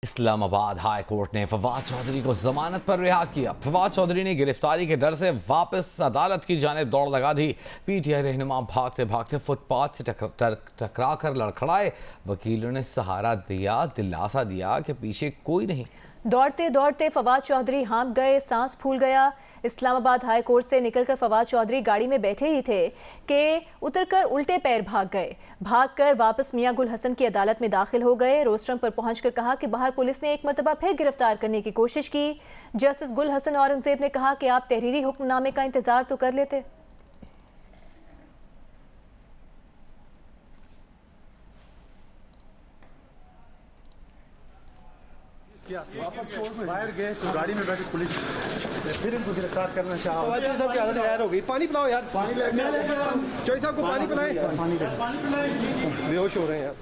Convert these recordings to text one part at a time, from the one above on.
Islamabad high court ने फवाद चौधरी को जमानत पर रिहा किया। फवाद चौधरी ने गिरफ्तारी के डर से वापस अदालत की जानिब दौड़ लगा दी। पीटीआई रहनुमा भागते भागते फुटपाथ से टकरा कर लड़खड़ाए। वकीलों ने सहारा दिया, दिलासा दिया कि पीछे कोई नहीं। दौड़ते दौड़ते फवाद चौधरी हाँफ गए, सांस फूल गया। इस्लामाबाद हाई कोर्ट से निकलकर फवाद चौधरी गाड़ी में बैठे ही थे कि उतरकर उल्टे पैर भाग गए। भागकर वापस मियां गुल हसन की अदालत में दाखिल हो गए। रोस्ट्रम पर पहुंचकर कहा कि बाहर पुलिस ने एक मरतबा फिर गिरफ्तार करने की कोशिश की। जस्टिस गुल हसन औरंगजेब ने कहा कि आप तहरीरी हुक्मनामे का इंतजार तो कर लेते। वापस कोर्ट में बाहर गए तो गाड़ी में बैठी पुलिस फिर इनको गिरफ्तार करना चाहा। चौधरी साहब की हालत गैर हो गई। पानी पिलाओ यार, पानी चौधरी साहब को पानी पिलाएं। पानी पिलाएं, बेहोश हो रहे हैं यार।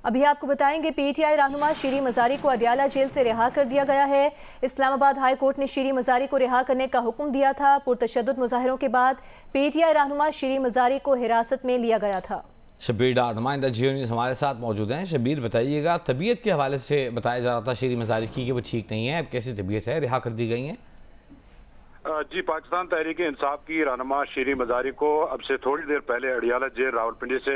अभी आपको बताएंगे पीटीआई रहनुमा शीरी मजारी को अडियाला जेल से रिहा कर दिया गया है। इस्लामाबाद हाई कोर्ट ने शीरी मजारी को रिहा करने का हुक्म दिया था। पुरतशद्दुद मुजाहिरों के बाद पीटीआई रहनुमा शीरी मजारी को हिरासत में लिया गया था। शबीर डार नुमाइंदा जियो न्यूज़ हमारे साथ मौजूद हैं। शबीर बताइएगा, तबीयत के हवाले से बताया जा रहा था शीरी मजारी की कि वो ठीक नहीं है, अब कैसी तबीयत है, रिहा कर दी गई हैं? जी, पाकिस्तान तहरीक इंसाफ की रहनुमा शीरी मजारी को अब से थोड़ी देर पहले अडियाला जेल रावलपिंडी से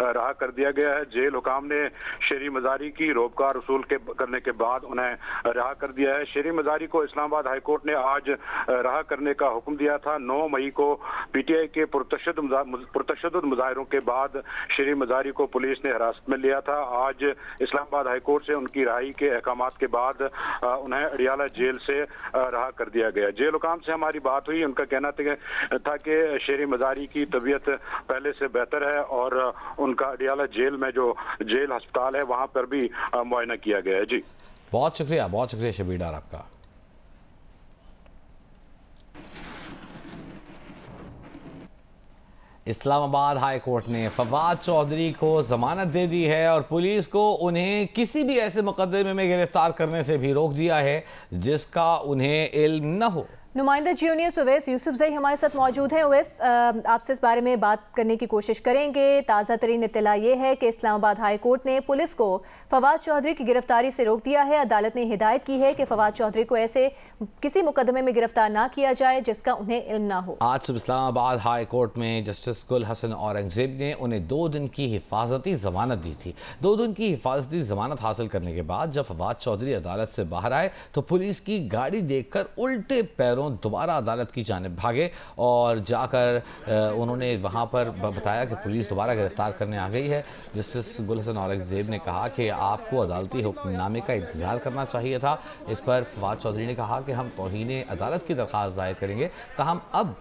रहा कर दिया गया है। जेल हुकाम ने शीरी मजारी की रोबकार वसूल करने के बाद उन्हें रहा कर दिया है। शीरी मजारी को इस्लामाबाद हाई कोर्ट ने आज रहा करने का हुक्म दिया था। 9 मई को पीटीआई के पुरतशद्दुद मुजाहिरों के बाद शीरी मजारी को पुलिस ने हिरासत में लिया था। आज इस्लामाबाद हाई कोर्ट से उनकी रिहाई के अहकामात के बाद उन्हें अडियाला जेल से रहा कर दिया गया। जेल हुकाम से हमारी बात हुई, उनका कहना था कि शीरी मजारी की तबीयत पहले से बेहतर है और उनका अडियाला जेल में जो जेल अस्पताल है वहां पर भी मुआयना किया गया है। जी, बहुत शुक्रिया शबीर डार आपका। इस्लामाबाद हाई कोर्ट ने फवाद चौधरी को जमानत दे दी है और पुलिस को उन्हें किसी भी ऐसे मुकदमे में गिरफ्तार करने से भी रोक दिया है जिसका उन्हें इल्म न हो। नुमाइंदा जियो न्यूज़ उवैस यूसुफजई हमारे साथ मौजूद हैं। उवैस, आपसे इस बारे में बात करने की कोशिश करेंगे। ताज़ा तरीन इत्तला ये है कि इस्लामाबाद हाई कोर्ट ने पुलिस को फवाद चौधरी की गिरफ्तारी से रोक दिया है। अदालत ने हिदायत की है कि फवाद चौधरी को ऐसे किसी मुकदमे में गिरफ्तार ना किया जाए जिसका उन्हें इल्म ना हो। आज सुबह इस्लामाबाद हाई कोर्ट में जस्टिस गुल हसन औरंगजेब ने उन्हें 2 दिन की हिफाजती जमानत दी थी। 2 दिन की हिफाजती जमानत हासिल करने के बाद जब फवाद चौधरी अदालत से बाहर आए तो पुलिस की गाड़ी देखकर उल्टे पैरों दोबारा अदालत की जानिब भागे और जाकर उन्होंने वहां पर बताया कि पुलिस दोबारा गिरफ्तार करने आ गई है। जस्टिस गुल हसन औरंगजेब ने कहा कि आपको अदालती हुक्मनामे का इंतजार करना चाहिए था। इस पर फवाद चौधरी ने कहा कि हम तौहीन अदालत की दरख्वास्त दायर करेंगे। ताहम अब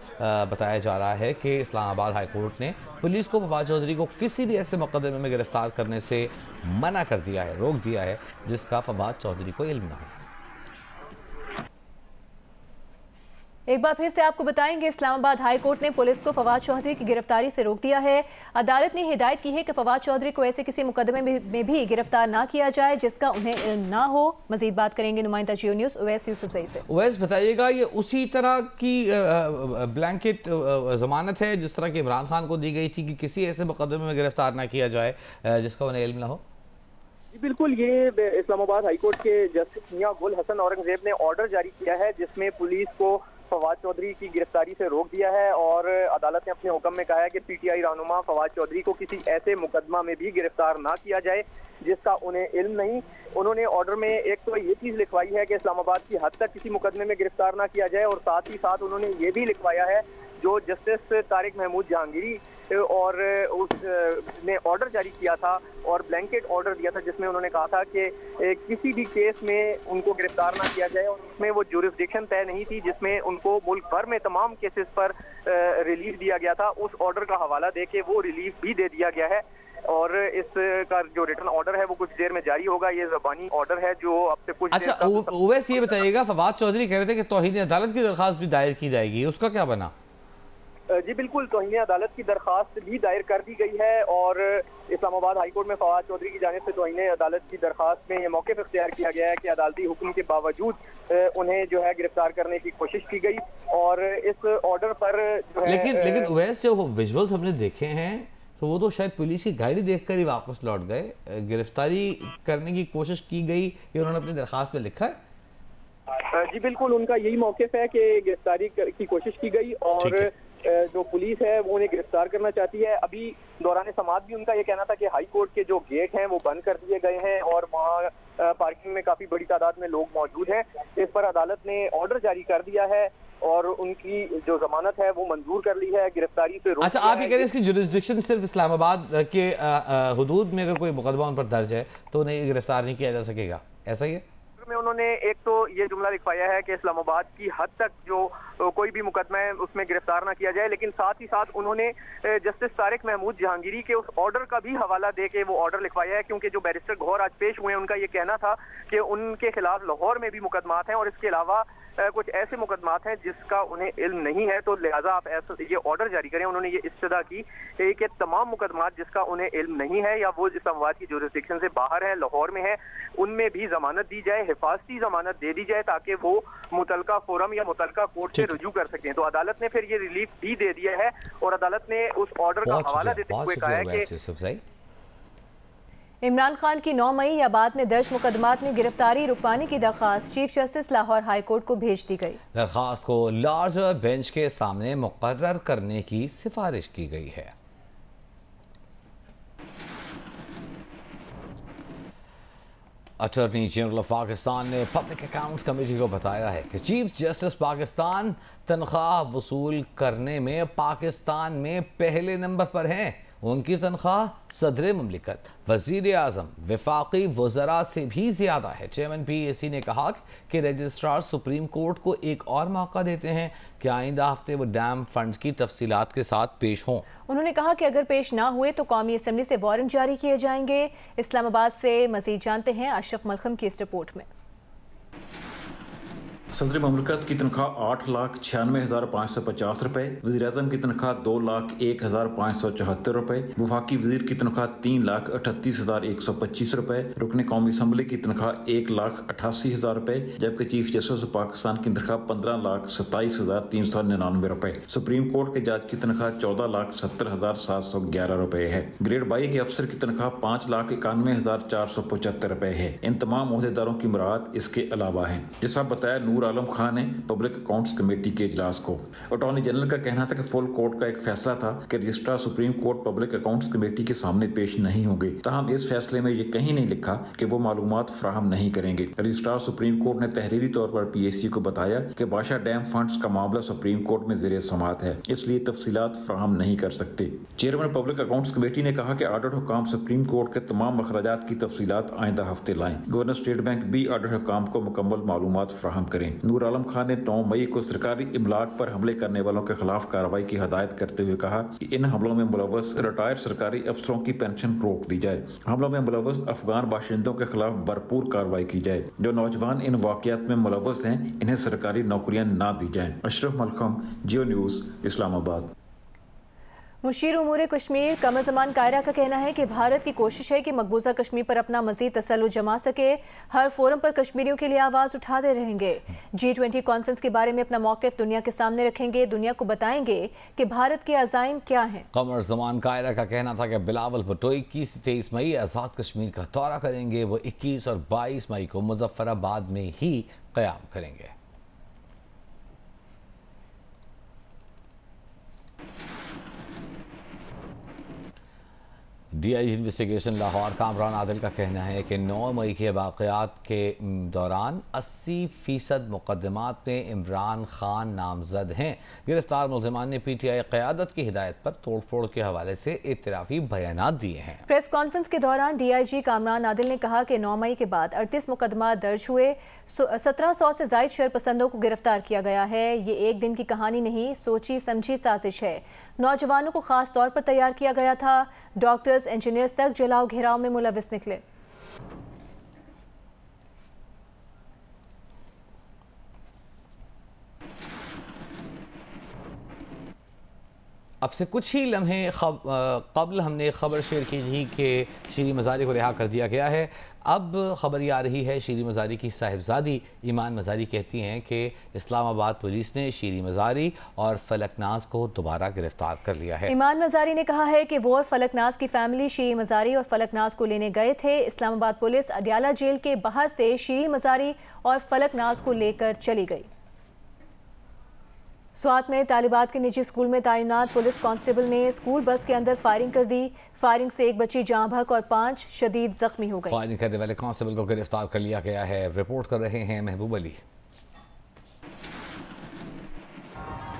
बताया जा रहा है कि इस्लामाबाद हाई कोर्ट ने पुलिस को फवाद चौधरी को किसी भी ऐसे मुकदमे में गिरफ्तार करने से मना कर दिया है, रोक दिया है जिसका फवाद चौधरी को इल्म ना हो। एक बार फिर से आपको बताएंगे, इस्लामाबाद हाई कोर्ट ने पुलिस को फवाद चौधरी की गिरफ्तारी से रोक दिया है। अदालत ने हिदायत की है कि फवाद चौधरी को ऐसे किसी मुकदमे में भी गिरफ्तार ना किया जाए जिसका उन्हें इल्म ना हो। मजीद बात करेंगे नुमाइंदा जियो न्यूज़ उवैस यूसुफजई से। उवैस, बताइएगा, ये उसी तरह की ब्लैंकेट जमानत है जिस तरह की इमरान खान को दी गई थी कि किसी ऐसे मुकदमे में गिरफ्तार ना किया जाए जिसका उन्हें इल्म ना हो? बिल्कुल, ये इस्लामाबाद हाई कोर्ट के जस्टिस मियां गुल हसन औरंगजेब ने ऑर्डर जारी किया है जिसमें पुलिस को फवाद चौधरी की गिरफ्तारी से रोक दिया है और अदालत ने अपने हुक्म में कहा है कि पीटीआई रहनुमा फवाद चौधरी को किसी ऐसे मुकदमा में भी गिरफ्तार ना किया जाए जिसका उन्हें इल्म नहीं। उन्होंने ऑर्डर में एक तो ये चीज़ लिखवाई है कि इस्लामाबाद की हद तक किसी मुकदमे में गिरफ्तार ना किया जाए और साथ ही साथ उन्होंने ये भी लिखवाया है जो जस्टिस तारिक महमूद जहांगीरी और उसने ऑर्डर जारी किया था और ब्लैंकेट ऑर्डर दिया था जिसमें उन्होंने कहा था कि किसी भी केस में उनको गिरफ्तार ना किया जाए और उसमें वो जुरिस्डिक्शन तय नहीं थी जिसमें उनको मुल्क भर में तमाम केसेस पर रिलीफ दिया गया था। उस ऑर्डर का हवाला देके वो रिलीफ भी दे दिया गया है और इसका जो रिटर्न ऑर्डर है वो कुछ देर में जारी होगा। ये ज़बानी ऑर्डर है जो अब से कुछ अच्छा, उवैस ये बताइएगा, फवाद चौधरी कह रहे थे कि तौहीन अदालत की दरख्वास्त भी दायर की जाएगी, उसका क्या बना? जी बिल्कुल, तौहीन अदालत की दरख्वास्त भी दायर कर दी गई है और इस्लामाबाद हाई कोर्ट में फवाद चौधरी की जानिब से तौहीन अदालत की दरख्वास्त में यह मौक़िफ़ इख्तियार किया गया है कि अदालती हुक्म के बावजूद उन्हें जो है गिरफ्तार करने की कोशिश की गई और इस ऑर्डर पर जो है लेकिन उवैस, जो विजुअल्स हमने देखे हैं तो वो तो शायद पुलिस की गाड़ी देखकर ही वापस लौट गए। गिरफ्तारी करने की कोशिश की गई, ये उन्होंने अपनी दरखास्त में लिखा है। जी बिल्कुल, उनका यही मौक़िफ़ है कि गिरफ्तारी की कोशिश की गई और जो पुलिस है वो उन्हें गिरफ्तार करना चाहती है। अभी दौरान समाअत भी उनका ये कहना था कि हाई कोर्ट के जो गेट हैं वो बंद कर दिए गए हैं और वहाँ पार्किंग में काफी बड़ी तादाद में लोग मौजूद हैं। इस पर अदालत ने ऑर्डर जारी कर दिया है और उनकी जो जमानत है वो मंजूर कर ली है, गिरफ्तारी से रोक। अच्छा, आप ये कह रहे हैं इसकी जुरिस्डिक्शन सिर्फ इस्लामाबाद के हुदूद में अगर कोई मुकदमा उन पर दर्ज है तो उन्हें गिरफ्तार नहीं किया जा सकेगा, ऐसा ही है? में उन्होंने एक तो ये जुमला लिखवाया है कि इस्लामाबाद की हद तक जो कोई भी मुकदमा है उसमें गिरफ्तार ना किया जाए, लेकिन साथ ही साथ उन्होंने जस्टिस तारिक महमूद जहांगीरी के उस ऑर्डर का भी हवाला दे के वो ऑर्डर लिखवाया है, क्योंकि जो बैरिस्टर गौहर आज पेश हुए हैं उनका ये कहना था कि उनके खिलाफ लाहौर में भी मुकदमात हैं और इसके अलावा कुछ ऐसे मुकदमात हैं जिसका उन्हें इल्म नहीं है, तो लिहाजा आप ऐसा ये ऑर्डर जारी करें। उन्होंने ये इस्तदा की कि तमाम मुकदमात जिसका उन्हें इल्म नहीं है या वो इस्लामाबाद की जुरिस्डिक्शन से बाहर है, लाहौर में है, उनमें भी जमानत दी जाए, हिफाजती जमानत दे दी जाए ताकि वो मुतलका फोरम या मुतलका कोर्ट से रुजू कर सकें। तो अदालत ने फिर ये रिलीफ भी दे दिया है और अदालत ने उस ऑर्डर का हवाला देते हुए कहा है कि इमरान खान की 9 मई या बाद में दर्ज मुकदमात में गिरफ्तारी रुकवाने की दरखास्त chief justice Lahore high court को भेज दी गई। दरखास्त को लार्जर बेंच के सामने मुकर्रर करने की सिफारिश की गई है। अटॉर्नी जनरल ऑफ पाकिस्तान ने पब्लिक अकाउंट्स कमेटी को बताया है कि चीफ जस्टिस पाकिस्तान तनख्वाह वसूल करने में पाकिस्तान में पहले नंबर पर हैं। उनकी तनख्वाह सदर ममलिकत, वजीर आज़म, वफाकी वज़रा से भी ज़्यादा है। चेयरमैन PAC ने कहा कि रजिस्ट्रार सुप्रीम कोर्ट को एक और मौका देते हैं कि आइंदा हफ्ते वो डैम फंड्स की तफसीलात के साथ पेश हों। उन्होंने कहा कि अगर पेश ना हुए तो कौमी असम्बली से वारंट जारी किए जाएंगे। इस्लामाबाद से मज़ीद जानते हैं अशरफ मलखम की इस रिपोर्ट में। सदर ममलकत की तनख्वाह 8,96,550 रुपए, वज़ीर-ए-आज़म की तनख्वाह 2,01,574 रुपए, वफाकी वज़ीर की तनख्वाह 3,38,125 रुपए, रुकन कौमी असम्बली की तनख्वाह 1,88,000 रुपए, जबकि चीफ जस्टिस पाकिस्तान की तनख्वाह 15,27,399 रुपए। सुप्रीम कोर्ट के जज की तनख्वाह 14,70,711 रुपए है। ग्रेड 22 के अफसर की तनख्वाह 5,91,475 रुपए है। इन तमाम ओहदेदारों की मुराद इसके अलावा है। जैसा बताया नूर आलम खान ने पब्लिक अकाउंट्स कमेटी के इजलास को। अटॉर्नी जनरल का कहना था कि फुल कोर्ट का एक फैसला था कि registrar supreme court public accounts committee के सामने पेश नहीं होंगे। ताहम इस फैसले में ये कहीं नहीं लिखा कि वो मालूमात फराहम नहीं करेंगे। रजिस्ट्रार सुप्रीम कोर्ट ने तहरीरी तौर पर PAC को बताया कि बादशाह डैम फंड्स का मामला सुप्रीम कोर्ट में ज़ेरे समाअत है, इसलिए तफसीलात फराहम नहीं कर सकते। चेयरमैन पब्लिक अकाउंट्स कमेटी ने कहा कि ऑर्डर हुकाम सुप्रीम कोर्ट के तमाम अखराजात की तफसीलात आइंदा हफ्ते लाएं। गवर्नर स्टेट बैंक भी ऑर्डर हुकाम को मुकम्मल मालूमात फराहम करें। नूर आलम खान ने 9 मई को सरकारी इमलाक पर हमले करने वालों के खिलाफ कार्रवाई की हदायत करते हुए कहा कि इन हमलों में मुलव्वस रिटायर्ड सरकारी अफसरों की पेंशन रोक दी जाए। हमलों में मुलव्वस अफगान बाशिंदों के खिलाफ भरपूर कार्रवाई की जाए। जो नौजवान इन वाकयात में मुलव्वस हैं इन्हें सरकारी नौकरियां ना दी जाएं। अशरफ मलखम, जियो न्यूज़, इस्लामाबाद। मुशीर उमूर कश्मीर कमर ज़मान कायरा का कहना है कि भारत की कोशिश है कि मकबूजा कश्मीर पर अपना मज़ीद तसल्लुत जमा सके। हर फोरम पर कश्मीरियों के लिए आवाज़ उठाते रहेंगे। G20 कॉन्फ्रेंस के बारे में अपना मौक़िफ़ दुनिया के सामने रखेंगे। दुनिया को बताएंगे कि भारत के अज़ाइम क्या हैं। कमर ज़मान कायरा का कहना था कि बिलावल भुट्टो 21 से 23 मई आज़ाद कश्मीर का दौरा करेंगे। वो 21 और 22 मई को मुजफ्फराबाद में ही क़याम करेंगे। DIG इन्वेस्टिगेशन लाहौर कामरान आदिल का कहना है कि 9 मई के वाक़यात के दौरान 80% मुकदमात में इमरान खान नामजद हैं। गिरफ्तार मुलज़िमान ने PTI क़यादत की हिदायत पर तोड़ फोड़ के हवाले से इतराफ़ी बयानात दिए हैं। प्रेस कॉन्फ्रेंस के दौरान DIG कामरान आदिल ने कहा कि 9 मई के बाद 38 मुकदमा दर्ज हुए, 1700 से ज़ायद शरपसंदों को गिरफ्तार किया गया है। ये एक दिन की कहानी नहीं, सोची समझी साजिश है। नौजवानों को खास तौर पर तैयार किया गया था। डॉक्टर्स, इंजीनियर्स तक जलाओ घेराव में मुलविस निकले। अब से कुछ ही लम्हे कबल हमने खबर शेयर की थी कि शीरी मज़ारी को रिहा कर दिया गया है। अब खबर ये आ रही है शीरी मज़ारी की साहिबजादी ईमान मज़ारी कहती हैं कि इस्लामाबाद पुलिस ने शीरी मज़ारी और फलकनाज को दोबारा गिरफ्तार कर लिया है। ईमान मज़ारी ने कहा है कि वो और फलकनाज की फैमिली शीरी मज़ारी और फलकनाज को लेने गए थे। इस्लामाबाद पुलिस अडियाला जेल के बाहर से शीरी मज़ारी और फलकनाज को लेकर चली गई। स्वात में तालिबात के निजी स्कूल में तैनात पुलिस कांस्टेबल ने स्कूल बस के अंदर फायरिंग कर दी। फायरिंग से एक बच्ची जाँ बहक और 5 शदीद जख्मी हो गए। फायरिंग करने वाले कांस्टेबल को गिरफ्तार कर लिया गया है। रिपोर्ट कर रहे हैं महबूब अली।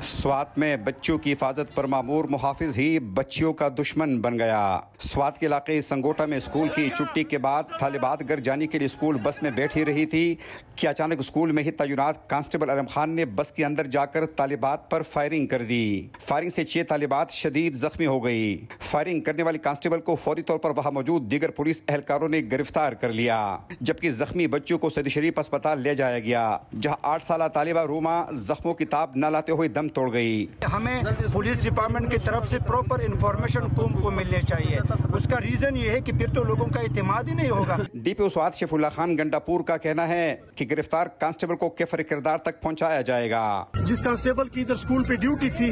स्वात में बच्चों की हिफाजत पर मामूर मुहाफिज ही बच्चियों का दुश्मन बन गया। स्वात के इलाके संगोटा में स्कूल की छुट्टी के बाद तालिबात घर जाने के लिए स्कूल बस में बैठी रही थी कि अचानक स्कूल में ही तैनात कांस्टेबल आलम खान ने बस के अंदर जाकर तालिबात पर फायरिंग कर दी। फायरिंग से 6 तालिबात शदीद जख्मी हो गई। फायरिंग करने वाले कांस्टेबल को फौरी तौर पर वहां मौजूद दीगर पुलिस एहलकारों ने गिरफ्तार कर लिया, जबकि जख्मी बच्चों को सदी शरीफ अस्पताल ले जाया गया, जहां 8 साल तालिबा रूमा जख्मों की ताब न लाते हुए दम तोड़ गई। हमें पुलिस डिपार्टमेंट की तरफ से प्रॉपर इंफॉर्मेशन को मिलने चाहिए। उसका रीजन ये है कि फिर तो लोगों का इत्मीनाद ही नहीं होगा। डीपीओ स्वात शेफुल्लाह खान गंडापुर का कहना है कि गिरफ्तार कांस्टेबल को कैफर किरदार तक पहुंचाया जाएगा। जिस कांस्टेबल की इधर स्कूल पे ड्यूटी थी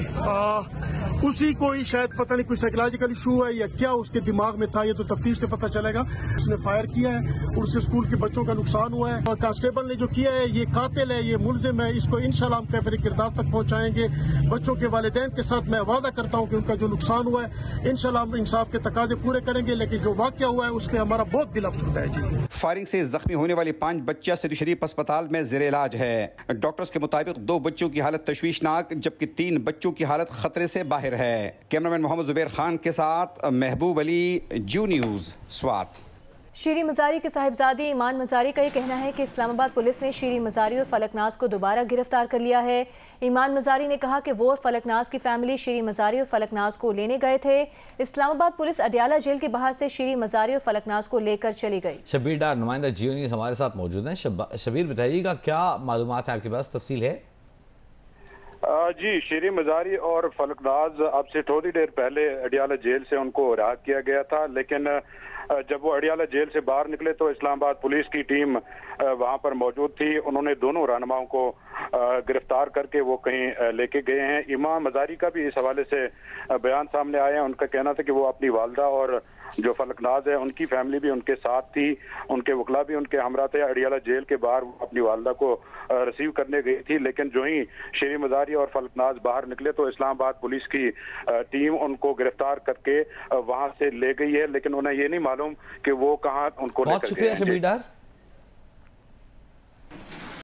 उसी को ही शायद पता नहीं कोई साइकोलॉजिकल इशू है या क्या उसके दिमाग में था, ये तो तफ्तीश से पता चलेगा। उसने फायर किया है और उससे स्कूल के बच्चों का नुकसान हुआ है। कांस्टेबल ने जो किया है ये कातिल है, ये मुलजिम है। इसको इंशाल्लाह हम कैफर किरदार तक पहुंचाएंगे। बच्चों के वालिदैन के साथ मैं वादा करता हूं कि उनका जो नुकसान हुआ है इंशाल्लाह हम इंसाफ के तकाजे पूरे करेंगे, लेकिन जो वाकया हुआ है उसमें हमारा बहुत दिल अफसोस है जी। फायरिंग से जख्मी होने वाली 5 बच्चा सदी शरीफ अस्पताल में जेर इलाज है। डॉक्टर्स के मुताबिक 2 बच्चों की हालत तशवीशनाक, जबकि 3 बच्चों की हालत खतरे से बाहर है। कैमरामैन मोहम्मद जुबैर खान के साथ महबूब अली, ज्यू न्यूज़, स्वात। शीरी मज़ारी के साहिबजादी ईमान मज़ारी का ये कहना है कि इस्लामाबाद पुलिस ने शीरी मज़ारी और फलकनाज को दोबारा गिरफ्तार कर लिया है। ईमान मज़ारी ने कहा कि वो और फलकनाज की फैमिली शीरी मज़ारी और फलकनाज को लेने गए थे। इस्लामाबाद पुलिस अडियाला जेल के बाहर से शीरी मज़ारी और फलकनाज को लेकर चली गई। शबीर डार नुमाइंदा जियो न्यूज़ हमारे साथ मौजूद हैं। शबीर बताइएगा क्या मालूमात है आपके पास, तफसील है? जी, शीरी मज़ारी और फलकनाज अब से थोड़ी देर पहले अडियाला जेल से उनको रिहा किया गया था, लेकिन जब वो अडियाला जेल से बाहर निकले तो इस्लामाबाद पुलिस की टीम वहां पर मौजूद थी। उन्होंने दोनों रहनुमाओं को गिरफ्तार करके वो कहीं लेके गए हैं। ईमान मज़ारी का भी इस हवाले से बयान सामने आए हैं। उनका कहना था कि वो अपनी वालदा और जो फलकनाज है उनकी फैमिली भी उनके साथ थी, उनके वकला भी उनके हमरा थे। अडियाला जेल के बाहर अपनी वालदा को रिसीव करने गई थी, लेकिन जो ही शीरी मज़ारी और फलकनाज बाहर निकले तो इस्लामाबाद पुलिस की टीम उनको गिरफ्तार करके वहां से ले गई है, लेकिन उन्हें ये नहीं मालूम कि वो कहाँ उनको बहुत शुक्रिया शबीर डार।